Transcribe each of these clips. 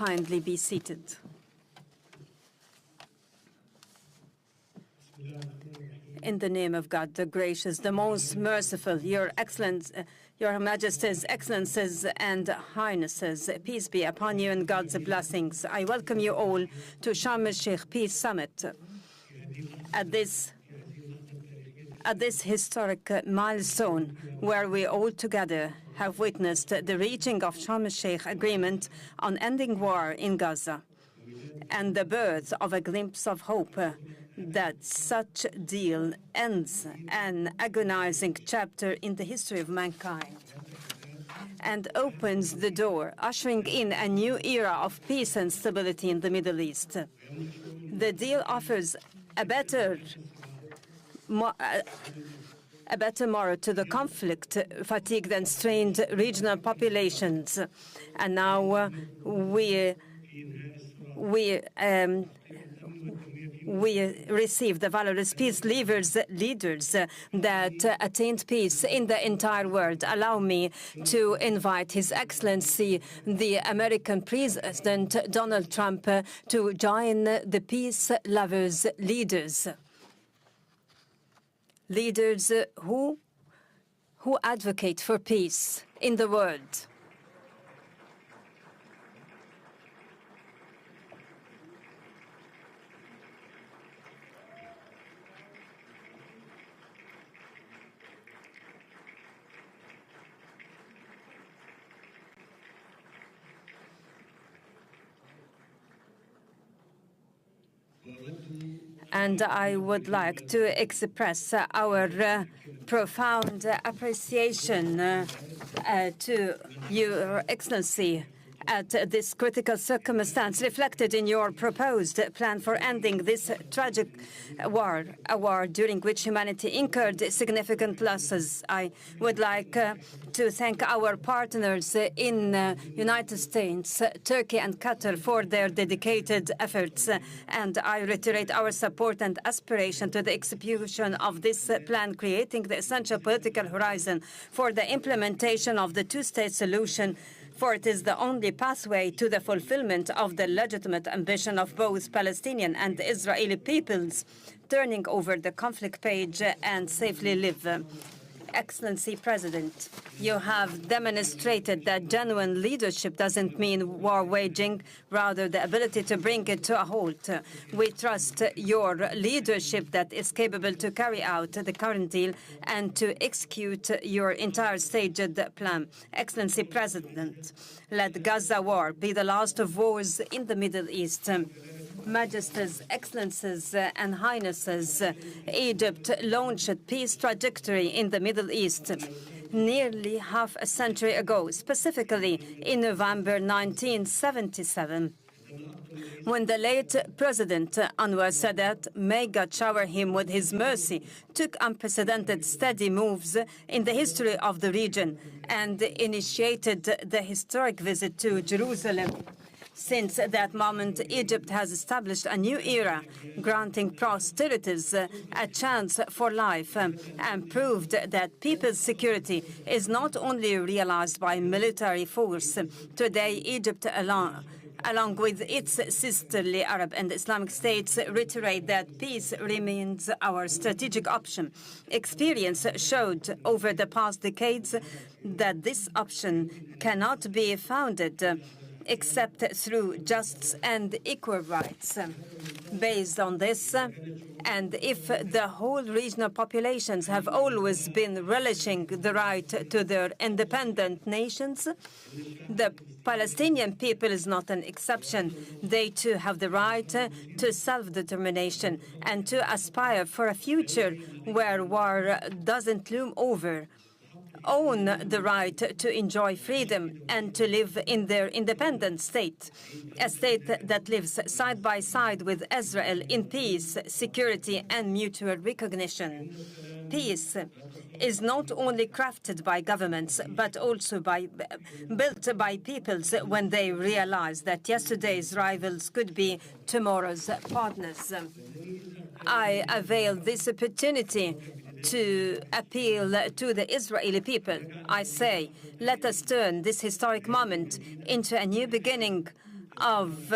kindly be seated. In the name of God, the gracious, the most merciful, Your Excellence, Your Majesties, Excellencies, and Highnesses, peace be upon you and God's blessings. I welcome you all to Sharm El-Sheikh Peace Summit. At this historic milestone, where we all together have witnessed the reaching of Sharm El-Sheikh agreement on ending war in Gaza, and the birth of a glimpse of hope that such deal ends an agonizing chapter in the history of mankind and opens the door, ushering in a new era of peace and stability in the Middle East. The deal offers a better morrow to the conflict-fatigued and strained regional populations. And now we receive the valorous peace leaders that attained peace in the entire world. Allow me to invite His Excellency, the American President Donald Trump, to join the peace lovers leaders who advocate for peace in the world. And I would like to express our profound appreciation to Your Excellency at this critical circumstance reflected in your proposed plan for ending this tragic war, a war during which humanity incurred significant losses. I would like to thank our partners in United States, Turkey and Qatar for their dedicated efforts, and I reiterate our support and aspiration to the execution of this plan, creating the essential political horizon for the implementation of the two-state solution, for it is the only pathway to the fulfillment of the legitimate ambition of both Palestinian and Israeli peoples, turning over the conflict page and safely live. Excellency President, you have demonstrated that genuine leadership doesn't mean war waging, rather the ability to bring it to a halt. We trust your leadership that is capable to carry out the current deal and to execute your entire staged plan. Excellency President, let Gaza war be the last of wars in the Middle East. Majesties, Excellencies, and Highnesses, Egypt launched a peace trajectory in the Middle East nearly half a century ago, specifically in November 1977, when the late President Anwar Sadat, may God shower him with his mercy, took unprecedented steady moves in the history of the region and initiated the historic visit to Jerusalem. Since that moment, Egypt has established a new era, granting posterities a chance for life, and proved that people's security is not only realized by military force. Today, Egypt, along with its sisterly Arab and Islamic states, reiterate that peace remains our strategic option. Experience showed over the past decades that this option cannot be founded except through just and equal rights. Based on this, and if the whole regional populations have always been relishing the right to their independent nations, the Palestinian people is not an exception. They too have the right to self-determination and to aspire for a future where war doesn't loom over, own the right to enjoy freedom and to live in their independent state, a state that lives side by side with Israel in peace, security, and mutual recognition. Peace is not only crafted by governments, but also built by peoples when they realize that yesterday's rivals could be tomorrow's partners. I avail this opportunity to appeal to the Israeli people. I say, let us turn this historic moment into a new beginning of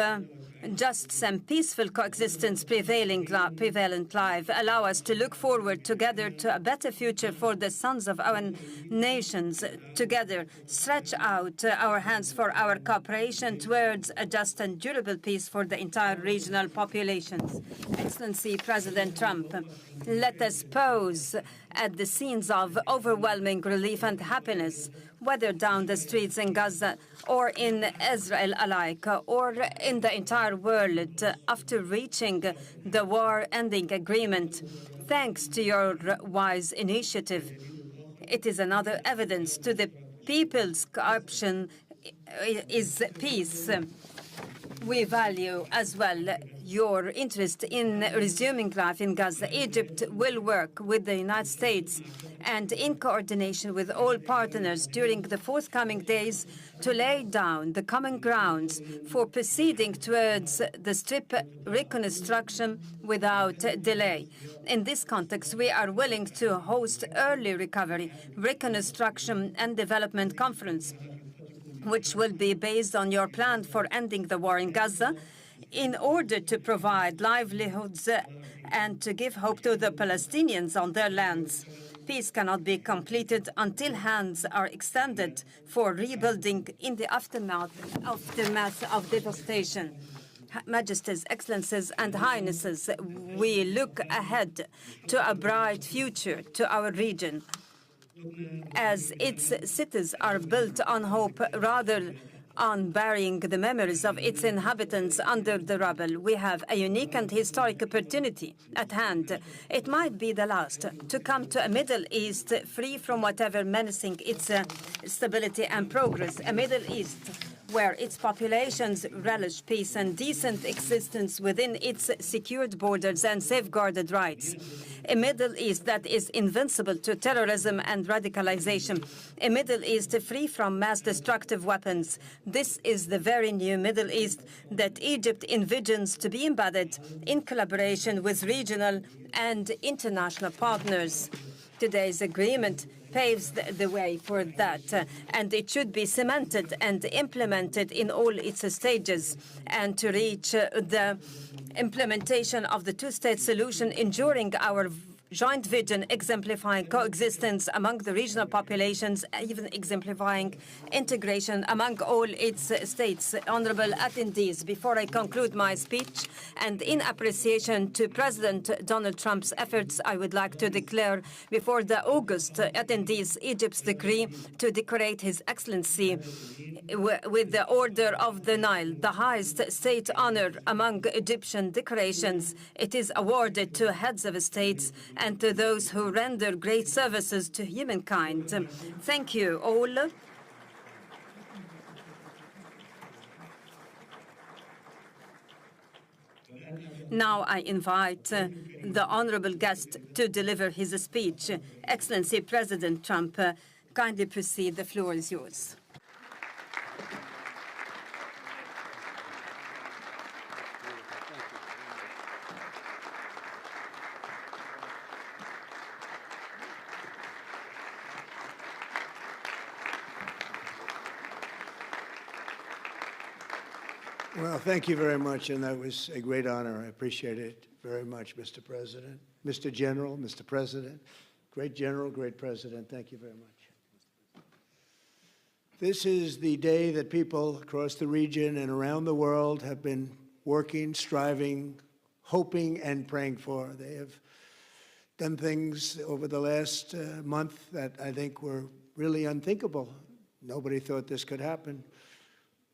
just and peaceful coexistence prevalent life allow us to look forward together to a better future for the sons of our nations. Together, stretch out our hands for our cooperation towards a just and durable peace for the entire regional populations. Excellency President Trump, let us pause at the scenes of overwhelming relief and happiness, whether down the streets in Gaza or in Israel alike, or in the entire world, after reaching the war-ending agreement. Thanks to your wise initiative, it is another evidence to the people's option is peace. We value as well your interest in resuming life in Gaza. Egypt will work with the United States and in coordination with all partners during the forthcoming days to lay down the common grounds for proceeding towards the Strip reconstruction without delay. In this context, we are willing to host early recovery, reconstruction and development conference, which will be based on your plan for ending the war in Gaza, in order to provide livelihoods and to give hope to the Palestinians on their lands. Peace cannot be completed until hands are extended for rebuilding in the aftermath of devastation. Majesties, Excellencies, and Highnesses, we look ahead to a bright future to our region, as its cities are built on hope rather on burying the memories of its inhabitants under the rubble. We have a unique and historic opportunity at hand. It might be the last to come to a Middle East free from whatever menacing its stability and progress, a Middle East where its populations relish peace and decent existence within its secured borders and safeguarded rights. A Middle East that is invincible to terrorism and radicalization. A Middle East free from mass destructive weapons. This is the very new Middle East that Egypt envisions to be embedded in collaboration with regional and international partners. Today's agreement paves the way for that, and it should be cemented and implemented in all its stages, and to reach the implementation of the two-state solution, ensuring our joint vision, exemplifying coexistence among the regional populations, even exemplifying integration among all its states. Honorable attendees, before I conclude my speech, and in appreciation to President Donald Trump's efforts, I would like to declare before the August attendees Egypt's decree to decorate His Excellency with the Order of the Nile, the highest state honor among Egyptian decorations. It is awarded to heads of states and to those who render great services to humankind. Thank you all. Now I invite the honorable guest to deliver his speech. Excellency President Trump, kindly proceed. The floor is yours. Well, thank you very much, and that was a great honor. I appreciate it very much, Mr. President. Mr. General, Mr. President, great General, great President, thank you very much. This is the day that people across the region and around the world have been working, striving, hoping, and praying for. They have done things over the last month that I think were really unthinkable. Nobody thought this could happen.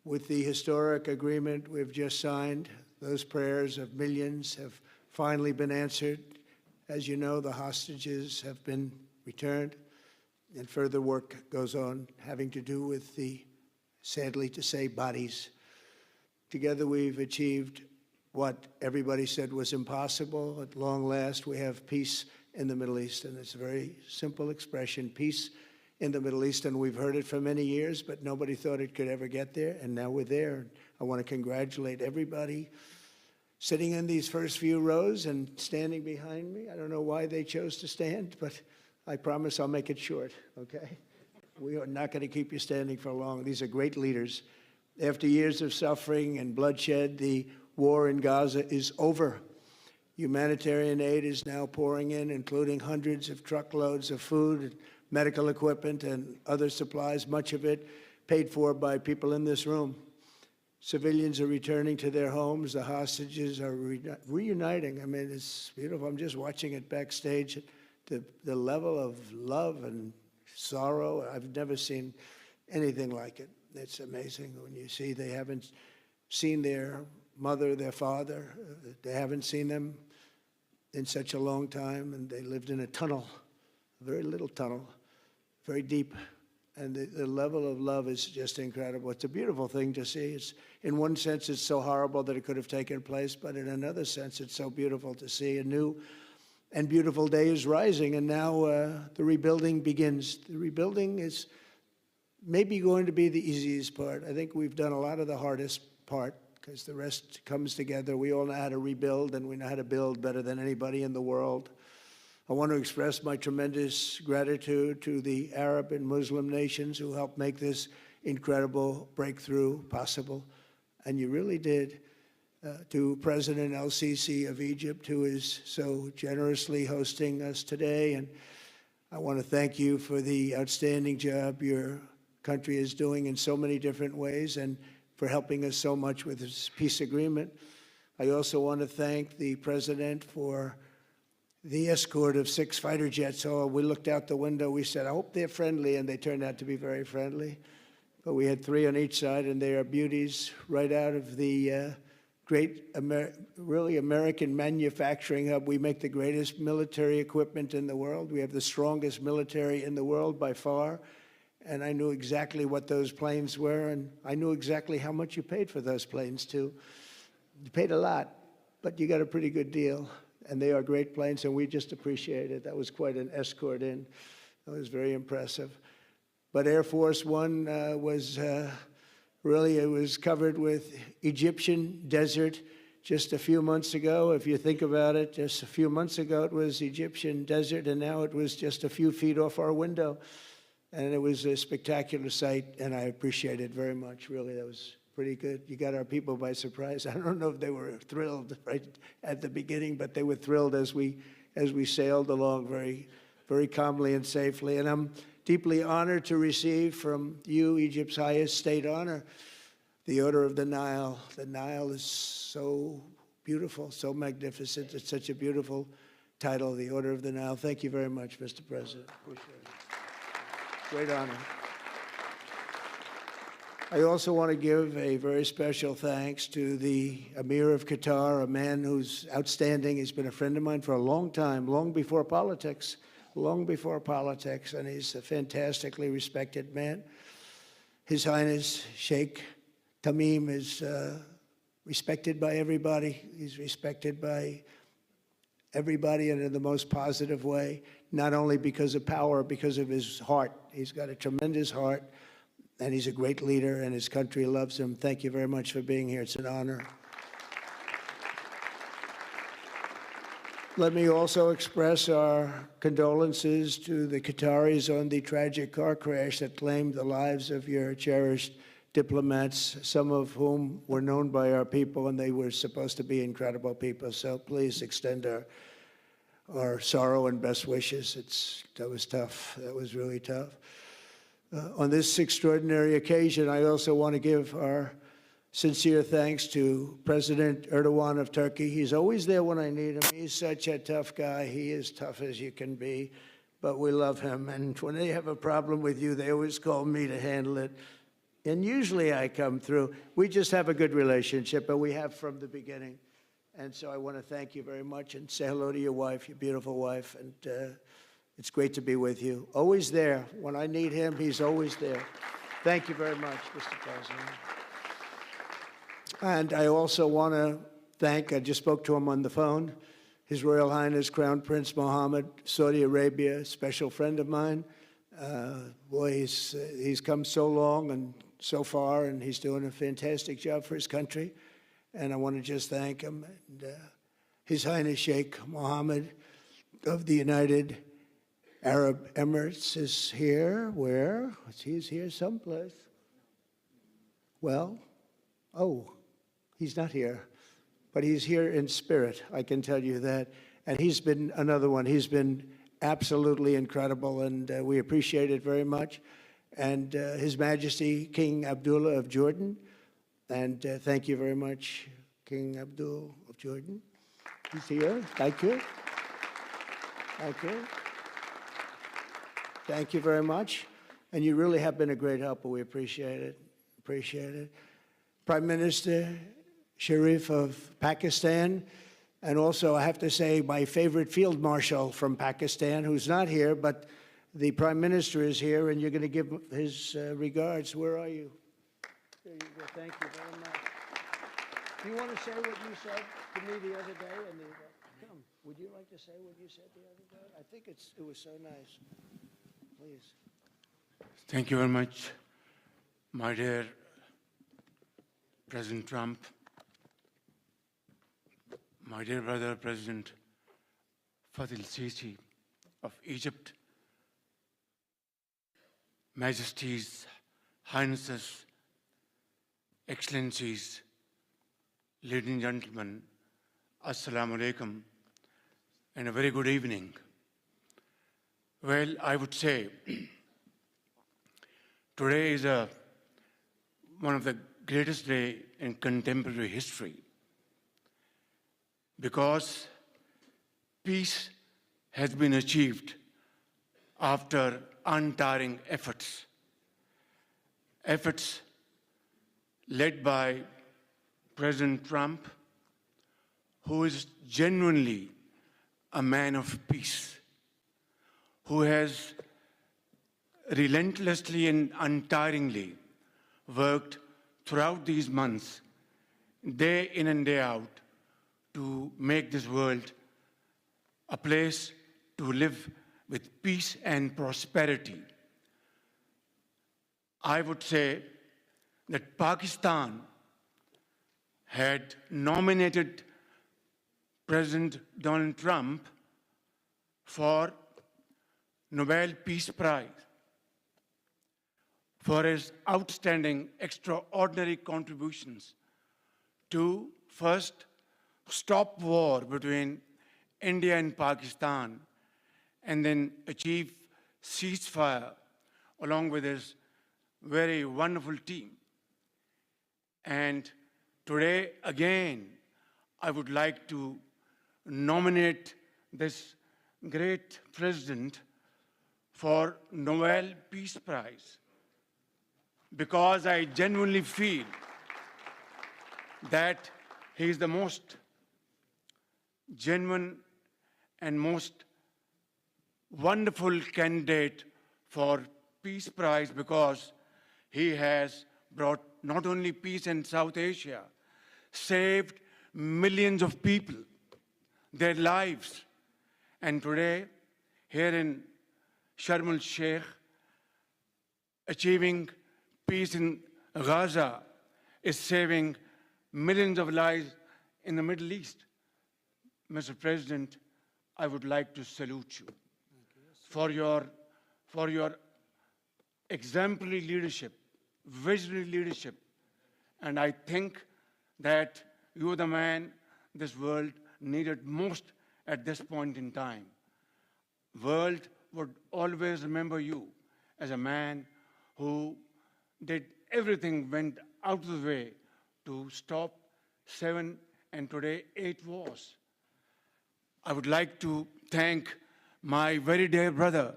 With the historic agreement we've just signed, those prayers of millions have finally been answered. As you know, the hostages have been returned, and further work goes on having to do with the, sadly to say, bodies. Together we've achieved what everybody said was impossible. At long last, we have peace in the Middle East, and it's a very simple expression, peace in the Middle East, and we've heard it for many years, but nobody thought it could ever get there, and now we're there. I want to congratulate everybody sitting in these first few rows and standing behind me. I don't know why they chose to stand, but I promise I'll make it short, okay? We are not going to keep you standing for long. These are great leaders, After years of suffering and bloodshed, the war in Gaza is over. Humanitarian aid is now pouring in, including hundreds of truckloads of food, medical equipment, and other supplies, much of it paid for by people in this room. Civilians are returning to their homes. The hostages are reuniting. I mean, it's beautiful. I'm just watching it backstage. The level of love and sorrow, I've never seen anything like it. It's amazing when you see they haven't seen their mother, their father. They haven't seen them in such a long time, and they lived in a tunnel, a very little tunnel, very deep. And the level of love is just incredible. It's a beautiful thing to see. In one sense, it's so horrible that it could have taken place, but in another sense, it's so beautiful to see. A new and beautiful day is rising, and now the rebuilding begins. The rebuilding is maybe going to be the easiest part. I think we've done a lot of the hardest part because the rest comes together. We all know how to rebuild, and we know how to build better than anybody in the world. I want to express my tremendous gratitude to the Arab and Muslim nations who helped make this incredible breakthrough possible. And you really did. To President El-Sisi of Egypt, who is so generously hosting us today. And I want to thank you for the outstanding job your country is doing in so many different ways and for helping us so much with this peace agreement. I also want to thank the President for the escort of 6 fighter jets. Oh, we looked out the window, we said, I hope they're friendly, and they turned out to be very friendly. But we had 3 on each side, and they are beauties right out of the great, really American manufacturing hub. We make the greatest military equipment in the world. We have the strongest military in the world by far. And I knew exactly what those planes were, and I knew exactly how much you paid for those planes, too. You paid a lot, but you got a pretty good deal. And they are great planes, and we just appreciate it. That was quite an escort in. That was very impressive. But Air Force One was really, it was covered with Egyptian desert just a few months ago. If you think about it, just a few months ago it was Egyptian desert, and now it was just a few feet off our window. And it was a spectacular sight, and I appreciate it very much. Really, that was pretty good. You got our people by surprise. I don't know if they were thrilled right at the beginning, but they were thrilled as we sailed along very, very calmly and safely. And I'm deeply honored to receive from you, Egypt's highest state honor, the Order of the Nile. The Nile is so beautiful, so magnificent. It's such a beautiful title, the Order of the Nile. Thank you very much, Mr. President. Appreciate it. Great honor. I also want to give a very special thanks to the Emir of Qatar, a man who's outstanding. He's been a friend of mine for a long time, long before politics, and he's a fantastically respected man. His Highness Sheikh Tamim is respected by everybody. He's respected by everybody and in the most positive way, not only because of power, because of his heart. He's got a tremendous heart, and he's a great leader, and his country loves him. Thank you very much for being here. It's an honor. Let me also express our condolences to the Qataris on the tragic car crash that claimed the lives of your cherished diplomats, some of whom were known by our people, and they were supposed to be incredible people. So please extend our sorrow and best wishes. That was tough. That was really tough. On this extraordinary occasion, I also want to give our sincere thanks to President Erdogan of Turkey. He's always there when I need him. He's such a tough guy. He is tough as you can be, but we love him. And when they have a problem with you, they always call me to handle it. And usually I come through. We just have a good relationship, and we have from the beginning. And so I want to thank you very much and say hello to your wife, your beautiful wife. And it's great to be with you. Always there. When I need him, he's always there. Thank you very much, Mr. President. And I also want to thank, I just spoke to him on the phone, His Royal Highness Crown Prince Mohammed, Saudi Arabia, a special friend of mine. Boy, he's come so long and so far, and he's doing a fantastic job for his country. And I want to just thank him. And, His Highness Sheikh Mohammed of the United Arab Emirates is here. Where? He's here someplace. Well, Oh, he's not here, but he's here in spirit, I can tell you that. And he's been another one. He's been absolutely incredible, and we appreciate it very much. And His Majesty King Abdullah of Jordan, and thank you very much, King Abdul of Jordan. He's here. Thank you. Thank you. Thank you very much. And you really have been a great helper. We appreciate it. Appreciate it. Prime Minister Sharif of Pakistan, and also I have to say my favorite Field Marshal from Pakistan, who's not here, but the Prime Minister is here, and you're going to give his regards. Where are you? There you go. Thank you very much. Do you want to say what you said to me the other day? Come, would you like to say what you said the other day? I think it was so nice. Please. Thank you very much, my dear President Trump, my dear brother, President Fath el-Sisi of Egypt, Majesties, Highnesses, Excellencies, ladies and gentlemen, Assalamu alaikum, and a very good evening. Well, I would say today is one of the greatest days in contemporary history, because peace has been achieved after untiring efforts led by President Trump, who is genuinely a man of peace, who has relentlessly and untiringly worked throughout these months, day in and day out, to make this world a place to live with peace and prosperity. I would say that Pakistan had nominated President Donald Trump for Nobel Peace Prize for his outstanding, extraordinary contributions to first stop war between India and Pakistan, and then achieve ceasefire along with his very wonderful team. And today, again, I would like to nominate this great president for Nobel Peace Prize, because I genuinely feel that he is the most genuine and most wonderful candidate for Peace Prize, because he has brought not only peace in South Asia, saved millions of people, their lives. And today, here in Sharm El-Sheikh, achieving peace in Gaza is saving millions of lives in the Middle East. Mr. President, I would like to salute you for your exemplary leadership, visionary leadership. And I think that you are the man this world needed most at this point in time. World would always remember you as a man who did everything, went out of the way to stop 7 and today 8 wars. I would like to thank my very dear brother,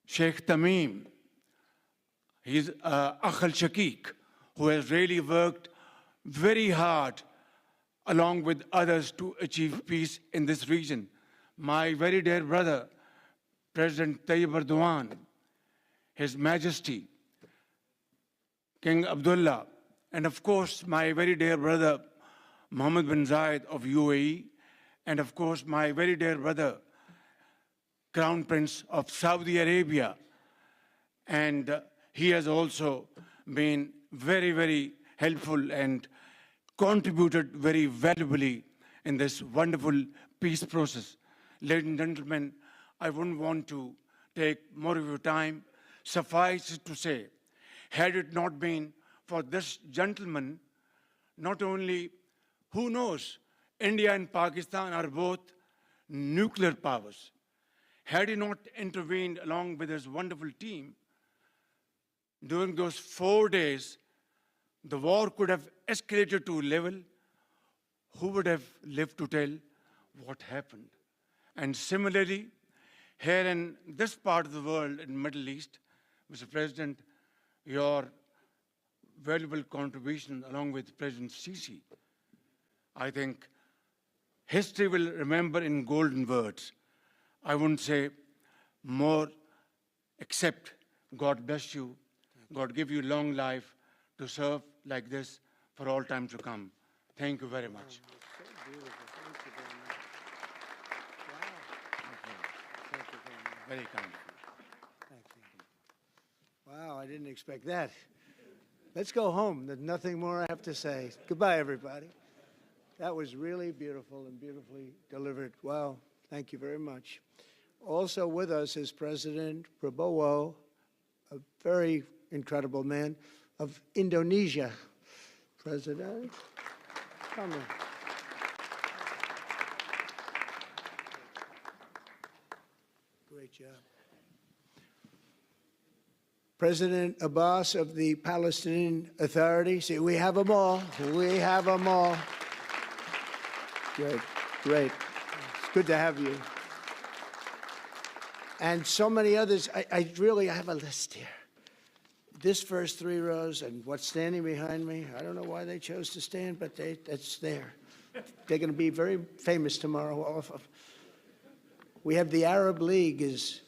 Sheikh Tamim. He's Akh al-Shaqiq, who has really worked very hard along with others to achieve peace in this region. My very dear brother, President Tayyip Erdogan, His Majesty, King Abdullah, and of course, my very dear brother, Mohammed bin Zayed of UAE, and of course, my very dear brother, Crown Prince of Saudi Arabia. And he has also been very, very helpful and contributed very valuably in this wonderful peace process. Ladies and gentlemen, I wouldn't want to take more of your time. Suffice it to say, had it not been for this gentleman, not only, who knows, India and Pakistan are both nuclear powers. Had he not intervened along with his wonderful team, during those 4 days, the war could have escalated to a level. Who would have lived to tell what happened? And similarly, here in this part of the world, in the Middle East, Mr. President, your valuable contribution along with President Sisi, I think history will remember in golden words. I wouldn't say more, except God bless you, God give you long life to serve like this for all time to come. Thank you very much. Very kind. Thank you. Wow, I didn't expect that. Let's go home. There's nothing more I have to say. Goodbye, everybody. That was really beautiful and beautifully delivered. Wow, thank you very much. Also with us is President Prabowo, a very incredible man, of Indonesia. President, come in. Great job. President Abbas of the Palestinian Authority. See, we have them all. We have them all. Great, great. It's good to have you. And so many others. I really have a list here. This first 3 rows and what's standing behind me, I don't know why they chose to stand, but that's there. They're going to be very famous tomorrow, all of them. We have the Arab League is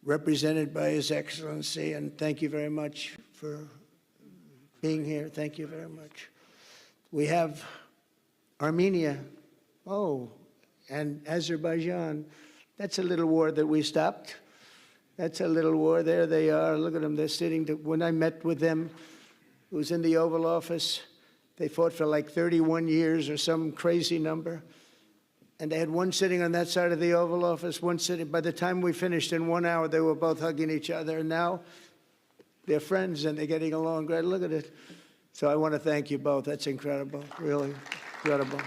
represented by His Excellency, and thank you very much for being here. Thank you very much. We have Armenia, and Azerbaijan. That's a little war that we stopped. That's a little war. There they are. Look at them. They're sitting. When I met with them, it was in the Oval Office. They fought for like 31 years or some crazy number. And they had one sitting on that side of the Oval Office, one sitting. By the time we finished in 1 hour, they were both hugging each other. And now they're friends and they're getting along great. Look at it. So I want to thank you both. That's incredible. Really incredible.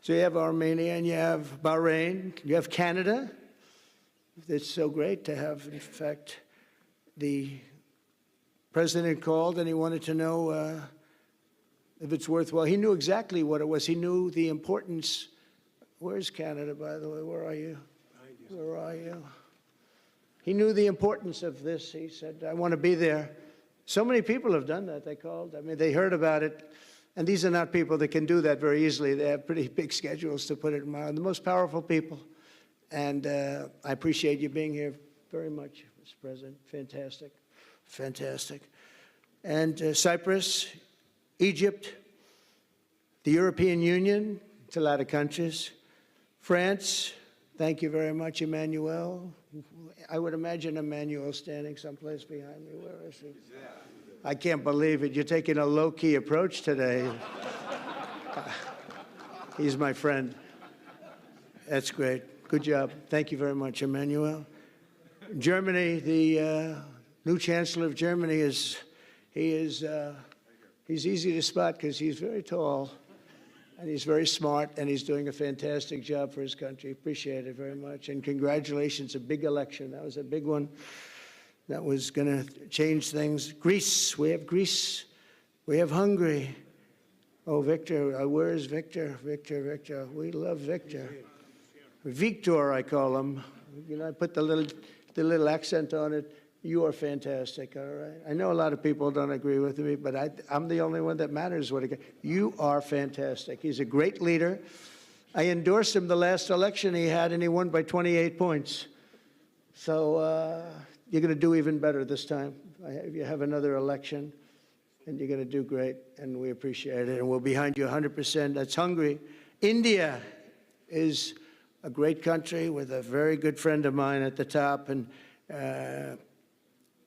So you have Armenia and you have Bahrain, you have Canada. It's so great to have, in fact, the president called and he wanted to know if it's worthwhile. He knew exactly what it was. He knew the importance. Where's Canada, by the way? Where are you? Where are you? He knew the importance of this. He said, I want to be there. So many people have done that. They called. I mean, they heard about it. And these are not people that can do that very easily. They have pretty big schedules to put it in mind. The most powerful people. And I appreciate you being here very much, Mr. President. Fantastic. Fantastic. And Cyprus, Egypt, the European Union, it's a lot of countries. France, thank you very much, Emmanuel. I would imagine Emmanuel standing someplace behind me. Where is he? I can't believe it. You're taking a low-key approach today. He's my friend. That's great. Good job. Thank you very much, Emmanuel. Germany, the new Chancellor of Germany he's easy to spot because he's very tall and he's very smart and he's doing a fantastic job for his country. Appreciate it very much. And congratulations, a big election. That was a big one. That was going to change things. Greece, we have Greece. We have Hungary. Oh, Victor, where is Victor? Victor. We love Victor. Victor, I call him. You know, I put the little accent on it. You are fantastic, all right? I know a lot of people don't agree with me, but I'm the only one that matters. You are fantastic. He's a great leader. I endorsed him the last election he had, and he won by 28 points. So you're going to do even better this time. You have another election, and you're going to do great, and we appreciate it, and we're behind you 100%. That's Hungary. India is a great country with a very good friend of mine at the top, and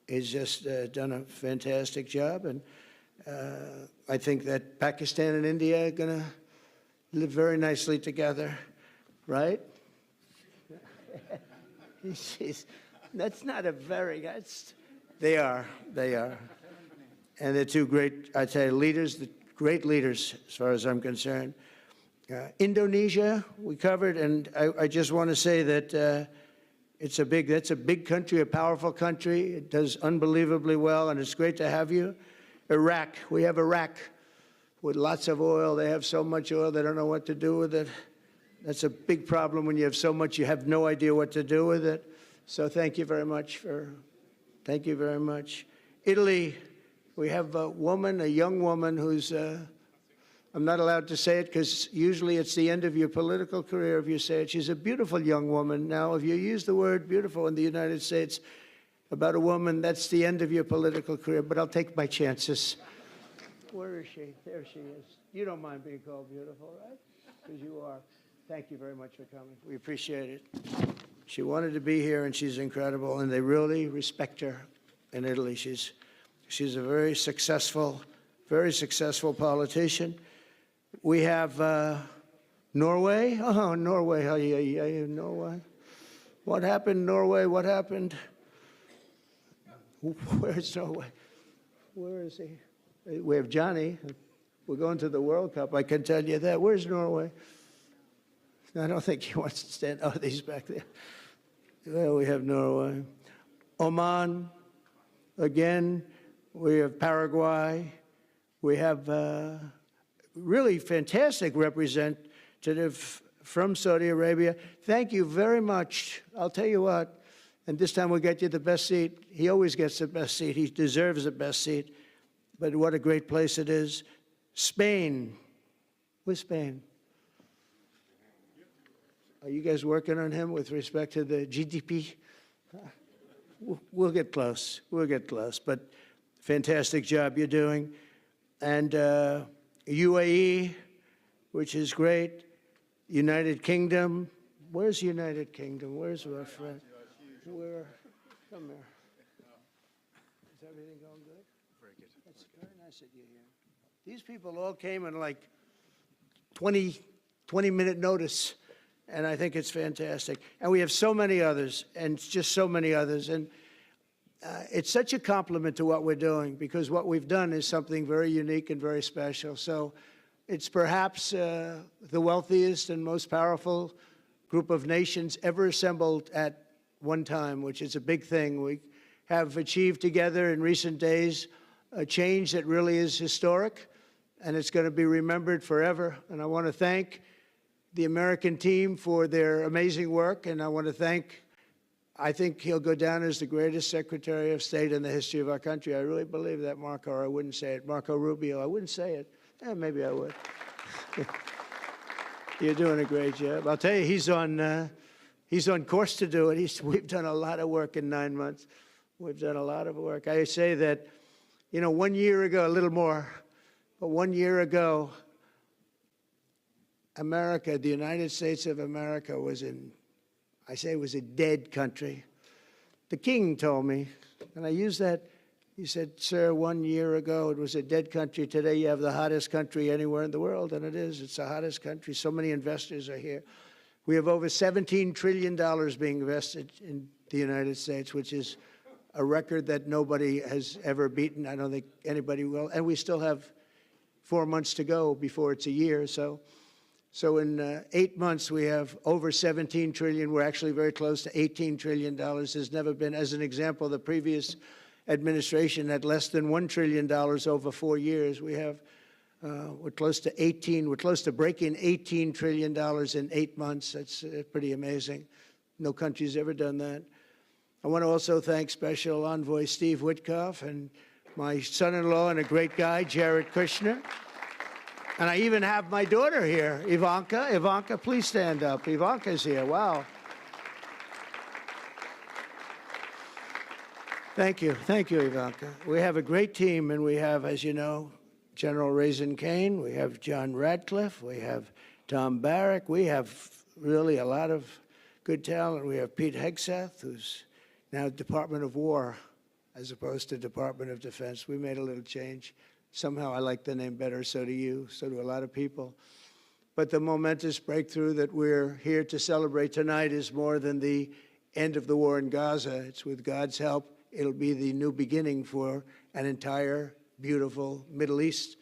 he's just done a fantastic job. And I think that Pakistan and India are going to live very nicely together, right? That's not a very, They are. They are. And they're two great, I tell you, leaders, great leaders as far as I'm concerned. Indonesia, we covered, and I just want to say that that's a big country, a powerful country. It does unbelievably well, and it's great to have you. Iraq, we have Iraq with lots of oil. They have so much oil, they don't know what to do with it. That's a big problem when you have so much, you have no idea what to do with it. So thank you very much thank you very much. Italy, we have a woman, a young woman who's, I'm not allowed to say it because usually it's the end of your political career if you say it. She's a beautiful young woman. Now, if you use the word beautiful in the United States about a woman, that's the end of your political career, but I'll take my chances. Where is she? There she is. You don't mind being called beautiful, right? Because you are. Thank you very much for coming. We appreciate it. She wanted to be here, and she's incredible, and they really respect her in Italy. She's a very successful politician. We have Norway. Oh, Norway. Norway. What happened, Norway? What happened? Where's Norway? Where is he? We have Johnny. We're going to the World Cup, I can tell you that. Where's Norway? I don't think he wants to stand. Oh, he's back there. Well, we have Norway. Oman, again. We have Paraguay. We have really fantastic representative from Saudi Arabia. Thank you very much. I'll tell you what, and this time we'll get you the best seat. He always gets the best seat. He deserves the best seat. But what a great place it is. Spain. Where's Spain? Are you guys working on him with respect to the GDP? We'll get close. We'll get close. But fantastic job you're doing. And UAE, which is great. United Kingdom. Where's United Kingdom? Where's our friend? Where? Come here. Is everything going good? Very good. That's very nice that you're here. These people all came in like 20-minute notice. And I think it's fantastic. And we have so many others, and just so many others. And it's such a compliment to what we're doing, because what we've done is something very unique and very special. So it's perhaps the wealthiest and most powerful group of nations ever assembled at one time, which is a big thing. We have achieved together in recent days a change that really is historic, and it's going to be remembered forever. And I want to thank the American team for their amazing work, and I want to thank, I think he'll go down as the greatest Secretary of State in the history of our country. I really believe that, Marco, or I wouldn't say it. Marco Rubio, I wouldn't say it. Maybe I would. You're doing a great job. I'll tell you, he's on course to do it. We've done a lot of work in 9 months. We've done a lot of work. I say that, 1 year ago, a little more, but 1 year ago, America, the United States of America was it was a dead country. The king told me, and I used that, he said, sir, 1 year ago it was a dead country. Today you have the hottest country anywhere in the world, and it is. It's the hottest country. So many investors are here. We have over $17 trillion being invested in the United States, which is a record that nobody has ever beaten. I don't think anybody will. And we still have 4 months to go before it's a year. So in 8 months, we have over 17 trillion. We're actually very close to $18 trillion. There's never been, as an example, the previous administration had less than $1 trillion over 4 years. We have, we're close to breaking $18 trillion in 8 months. That's pretty amazing. No country's ever done that. I want to also thank Special Envoy Steve Witkoff and my son-in-law and a great guy, Jared Kushner. And I even have my daughter here, Ivanka. Ivanka, please stand up. Ivanka's here. Wow. Thank you. Thank you, Ivanka. We have a great team, and we have, as you know, General Raisin Kane. We have John Radcliffe. We have Tom Barrack. We have really a lot of good talent. We have Pete Hegseth, who's now Department of War as opposed to Department of Defense. We made a little change. Somehow I like the name better, so do you, so do a lot of people. But the momentous breakthrough that we're here to celebrate tonight is more than the end of the war in Gaza. It's with God's help, it'll be the new beginning for an entire beautiful Middle East.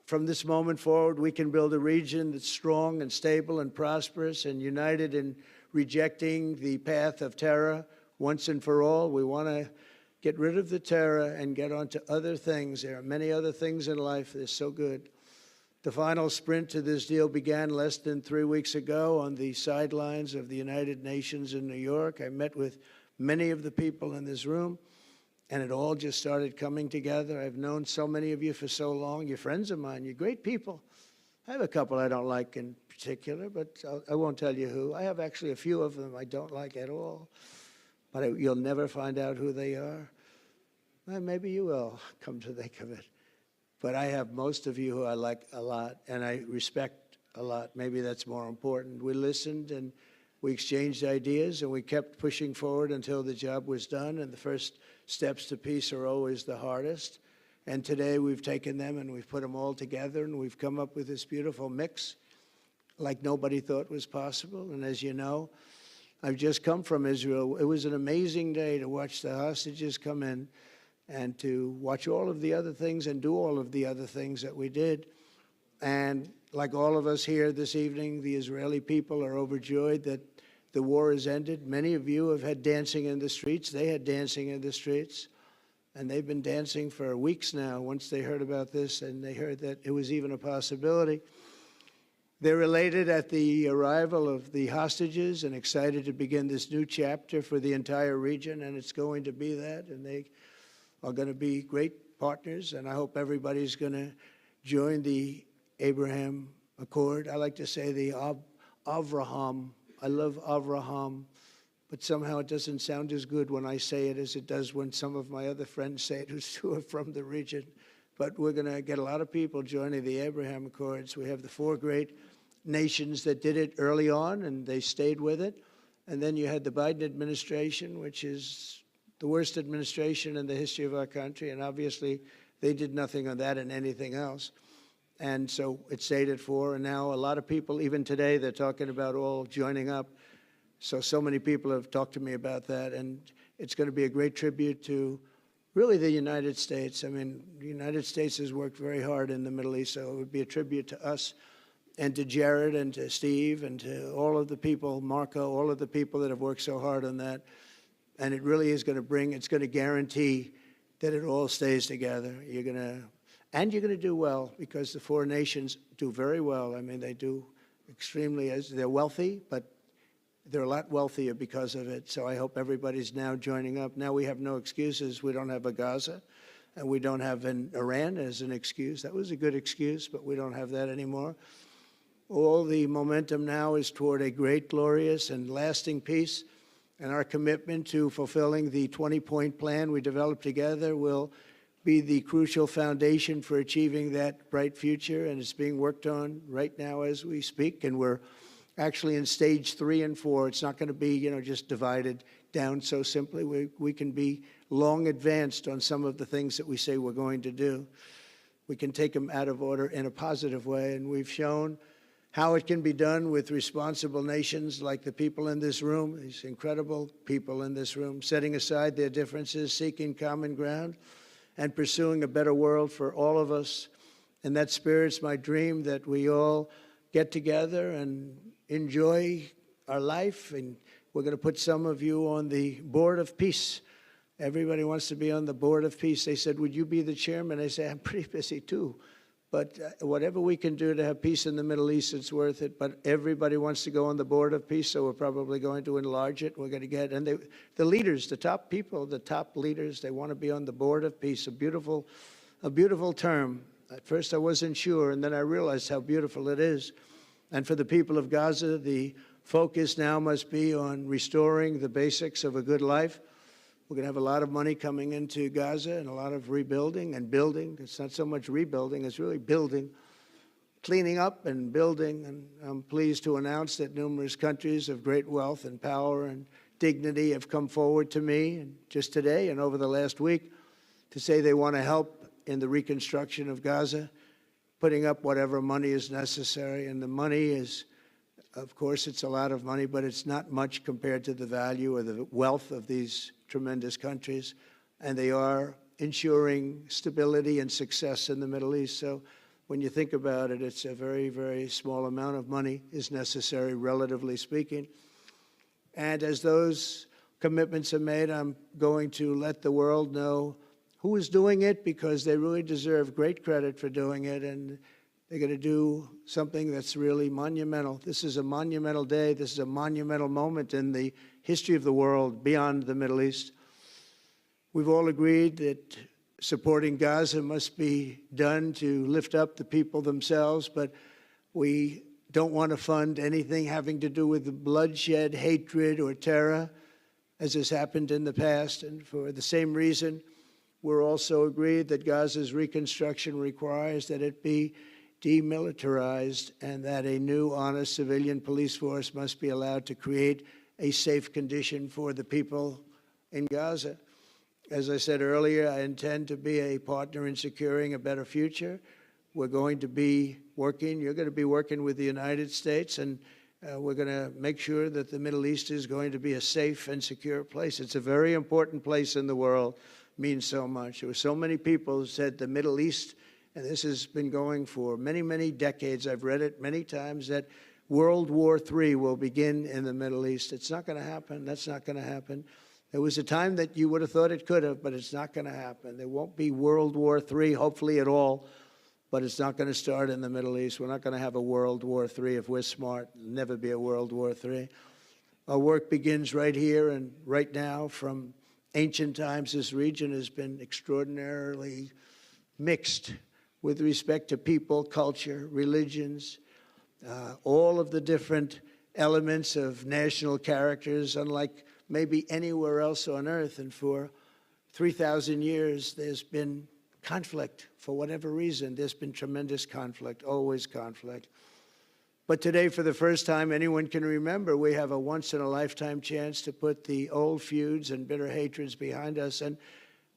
From this moment forward, we can build a region that's strong and stable and prosperous and united in rejecting the path of terror once and for all. We want to get rid of the terror and get on to other things. There are many other things in life that are so good. The final sprint to this deal began less than 3 weeks ago on the sidelines of the United Nations in New York. I met with many of the people in this room, and it all just started coming together. I've known so many of you for so long. You're friends of mine. You're great people. I have a couple I don't like in particular, but I won't tell you who. I have actually a few of them I don't like at all, but you'll never find out who they are. Well, maybe you will, come to think of it. But I have most of you who I like a lot, and I respect a lot. Maybe that's more important. We listened, and we exchanged ideas, and we kept pushing forward until the job was done, and the first steps to peace are always the hardest. And today we've taken them, and we've put them all together, and we've come up with this beautiful mix like nobody thought was possible. And as you know, I've just come from Israel. It was an amazing day to watch the hostages come in and to watch all of the other things and do all of the other things that we did. And like all of us here this evening, the Israeli people are overjoyed that the war has ended. Many of you have had dancing in the streets. They had dancing in the streets. And they've been dancing for weeks now once they heard about this and they heard that it was even a possibility. They're elated at the arrival of the hostages and excited to begin this new chapter for the entire region, and it's going to be that. And they are going to be great partners, and I hope everybody's going to join the Abraham Accord. I like to say the Avraham. I love Avraham, but somehow it doesn't sound as good when I say it as it does when some of my other friends say it who are from the region. But we're going to get a lot of people joining the Abraham Accords. We have the 4 great nations that did it early on, and they stayed with it. And then you had the Biden administration, which is the worst administration in the history of our country, and obviously they did nothing on that and anything else. And so it stayed at 4, and now a lot of people, even today, they're talking about all joining up. So many people have talked to me about that, and it's going to be a great tribute to really the United States. I mean, the United States has worked very hard in the Middle East, so it would be a tribute to us and to Jared and to Steve and to all of the people, Marco, all of the people that have worked so hard on that. And it really is going to it's going to guarantee that it all stays together. You're going to do well, because the 4 nations do very well. I mean, they do extremely, they're wealthy, but they're a lot wealthier because of it. So I hope everybody's now joining up. Now we have no excuses. We don't have a Gaza, and we don't have an Iran as an excuse. That was a good excuse, but we don't have that anymore. All the momentum now is toward a great, glorious, and lasting peace. And our commitment to fulfilling the 20-point plan we developed together will be the crucial foundation for achieving that bright future. And it's being worked on right now as we speak. And we're actually in stage 3 and 4. It's not going to be, just divided down so simply. We can be long advanced on some of the things that we say we're going to do. We can take them out of order in a positive way. And we've shown how it can be done with responsible nations like the people in this room, these incredible people in this room, setting aside their differences, seeking common ground, and pursuing a better world for all of us. And that spirit's my dream, that we all get together and enjoy our life. And we're going to put some of you on the Board of Peace. Everybody wants to be on the Board of Peace. They said, would you be the chairman? I say, I'm pretty busy too. But whatever we can do to have peace in the Middle East, it's worth it. But everybody wants to go on the Board of Peace, so we're probably going to enlarge it. We're going to get, and the leaders, the top people, the top leaders, they want to be on the Board of Peace. A beautiful term. At first I wasn't sure, and then I realized how beautiful it is. And for the people of Gaza, the focus now must be on restoring the basics of a good life. We're going to have a lot of money coming into Gaza and a lot of rebuilding and building. It's not so much rebuilding, it's really building, cleaning up and building. And I'm pleased to announce that numerous countries of great wealth and power and dignity have come forward to me, and just today and over the last week, to say they want to help in the reconstruction of Gaza, putting up whatever money is necessary. And the money is, of course, it's a lot of money, but it's not much compared to the value or the wealth of these tremendous countries. and they are ensuring stability and success in the Middle East. So when you think about it, it's a very, very small amount of money is necessary, relatively speaking. And as those commitments are made, I'm going to let the world know who is doing it, because they really deserve great credit for doing it, and they're going to do something that's really monumental. This is a monumental day. This is a monumental moment in the history of the world beyond the Middle East. We've all agreed that supporting Gaza must be done to lift up the people themselves, but we don't want to fund anything having to do with bloodshed, hatred, or terror, as has happened in the past. And for the same reason, we're also agreed that Gaza's reconstruction requires that it be demilitarized and that a new, honest civilian police force must be allowed to create a safe condition for the people in Gaza. As I said earlier, I intend to be a partner in securing a better future. We're going to be working, you're going to be working with the United States, and we're going to make sure that the Middle East is going to be a safe and secure place. It's a very important place in the world, means so much. There were so many people who said the Middle East, and this has been going for many, many decades. I've read it many times, that World War III will begin in the Middle East. It's not going to happen. That's not going to happen. There was a time that you would have thought it could have, but it's not going to happen. There won't be World War III, hopefully at all, but it's not going to start in the Middle East. We're not going to have a World War III if we're smart. There'll never be a World War III. Our work begins right here and right now. From ancient times, this region has been extraordinarily mixed with respect to people, culture, religions, all of the different elements of national characters, unlike maybe anywhere else on earth. And for 3,000 years, there's been conflict. For whatever reason, there's been tremendous conflict, always conflict. But today, for the first time anyone can remember, we have a once-in-a-lifetime chance to put the old feuds and bitter hatreds behind us. And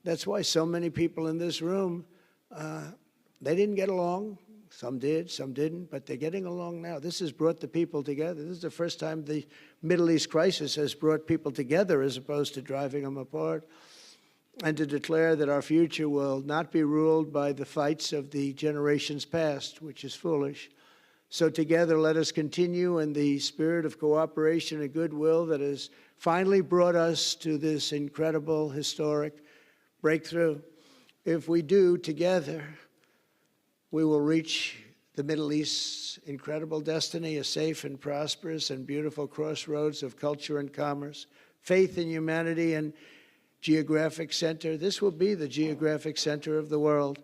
that's why so many people in this room, they didn't get along. Some did, some didn't, but they're getting along now. This has brought the people together. This is the first time the Middle East crisis has brought people together as opposed to driving them apart. And to declare that our future will not be ruled by the fights of the generations past, which is foolish. So together, let us continue in the spirit of cooperation and goodwill that has finally brought us to this incredible, historic breakthrough. If we do together, we will reach the Middle East's incredible destiny, a safe and prosperous and beautiful crossroads of culture and commerce, faith in humanity and geographic center. This will be the geographic center of the world.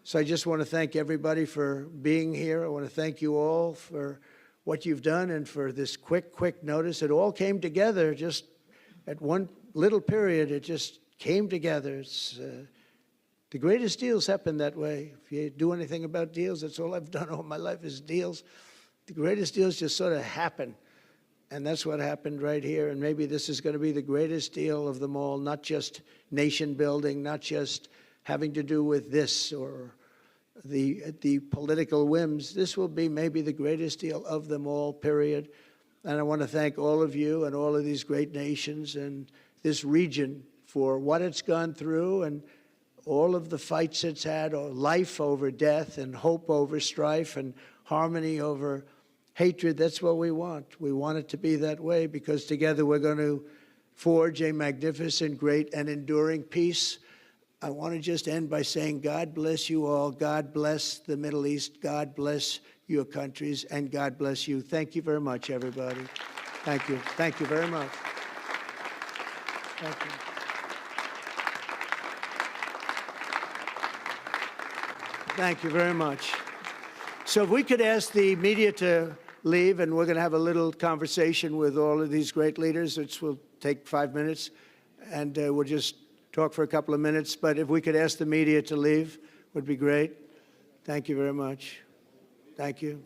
So I just want to thank everybody for being here. I want to thank you all for what you've done and for this quick notice. It all came together just at one little period. It just came together. It's the greatest deals happen that way. If you do anything about deals, that's all I've done all my life is deals. The greatest deals just sort of happen. And that's what happened right here. And maybe this is going to be the greatest deal of them all, not just nation building, not just having to do with this or the political whims. This will be maybe the greatest deal of them all, period. And I want to thank all of you and all of these great nations and this region for what it's gone through and all of the fights it's had, or life over death and hope over strife and harmony over hatred. That's what we want. We want it to be that way because together we're going to forge a magnificent, great, and enduring peace. I want to just end by saying God bless you all. God bless the Middle East. God bless your countries, and God bless you. Thank you very much, everybody. Thank you. Thank you very much. Thank you. Thank you very much. So if we could ask the media to leave, and we're going to have a little conversation with all of these great leaders, which will take 5 minutes, and we'll just talk for a couple of minutes. But if we could ask the media to leave, would be great. Thank you very much. Thank you.